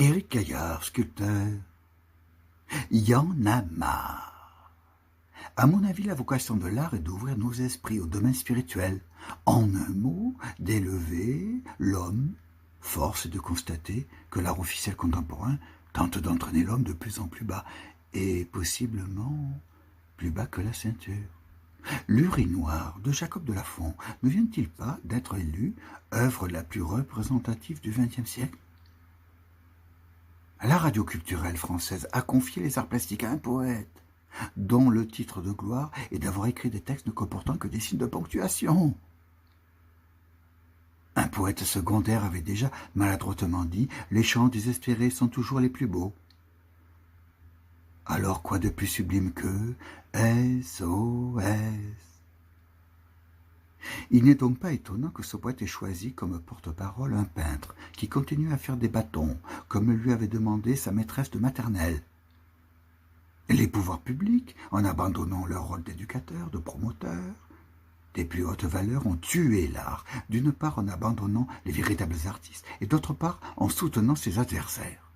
Éric Caillard, sculpteur. Y en a marre. À mon avis, la vocation de l'art est d'ouvrir nos esprits au domaine spirituel. En un mot, d'élever l'homme. Force est de constater que l'art officiel contemporain tente d'entraîner l'homme de plus en plus bas, et possiblement plus bas que la ceinture. L'Urinoir de Jacob de Lafont ne vient-il pas d'être élu œuvre la plus représentative du XXe siècle? La radio culturelle française a confié les arts plastiques à un poète, dont le titre de gloire est d'avoir écrit des textes ne comportant que des signes de ponctuation. Un poète secondaire avait déjà maladroitement dit « Les chants désespérés sont toujours les plus beaux ». Alors quoi de plus sublime que SOS? Il n'est donc pas étonnant que ce poète ait choisi comme porte-parole un peintre qui continue à faire des bâtons, comme lui avait demandé sa maîtresse de maternelle. Les pouvoirs publics, en abandonnant leur rôle d'éducateur, de promoteur, des plus hautes valeurs, ont tué l'art, d'une part en abandonnant les véritables artistes, et d'autre part en soutenant ses adversaires.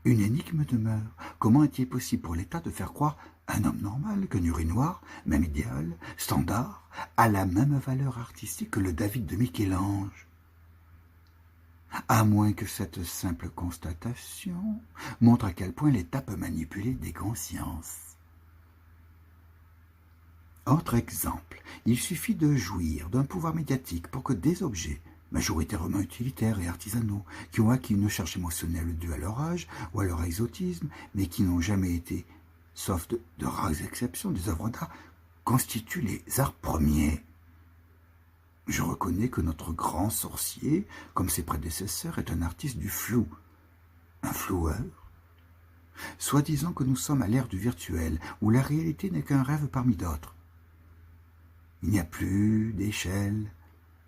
Une énigme demeure. Comment est-il possible pour l'État de faire croire à un homme normal qu'un urinoir, même idéal, standard, a la même valeur artistique que le David de Michel-Ange? À moins que cette simple constatation montre à quel point l'État peut manipuler des consciences. Autre exemple, il suffit de jouir d'un pouvoir médiatique pour que des objets, majoritairement utilitaires et artisanaux, qui ont acquis une charge émotionnelle due à leur âge ou à leur exotisme, mais qui n'ont jamais été, sauf de rares exceptions, des œuvres d'art, constituent les arts premiers. Je reconnais que notre grand sorcier, comme ses prédécesseurs, est un artiste du flou, un floueur. Soit disant que nous sommes à l'ère du virtuel, où la réalité n'est qu'un rêve parmi d'autres. Il n'y a plus d'échelle,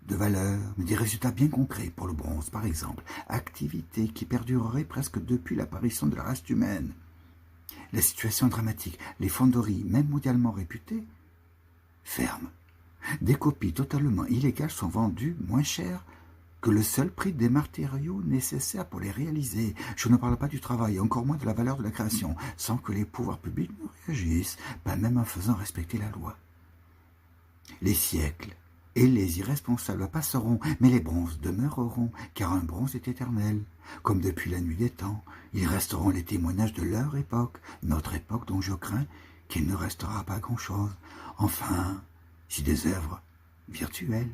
de valeur, mais des résultats bien concrets pour le bronze, par exemple, activité qui perdurerait presque depuis l'apparition de la race humaine. La situation dramatique, les fonderies, même mondialement réputées, ferment. Des copies totalement illégales sont vendues moins cher que le seul prix des matériaux nécessaires pour les réaliser. Je ne parle pas du travail, encore moins de la valeur de la création, sans que les pouvoirs publics ne réagissent, pas même en faisant respecter la loi. Les siècles et les irresponsables passeront, mais les bronzes demeureront, car un bronze est éternel. Comme depuis la nuit des temps, ils resteront les témoignages de leur époque, notre époque dont je crains qu'il ne restera pas grand-chose. Enfin, si des œuvres virtuelles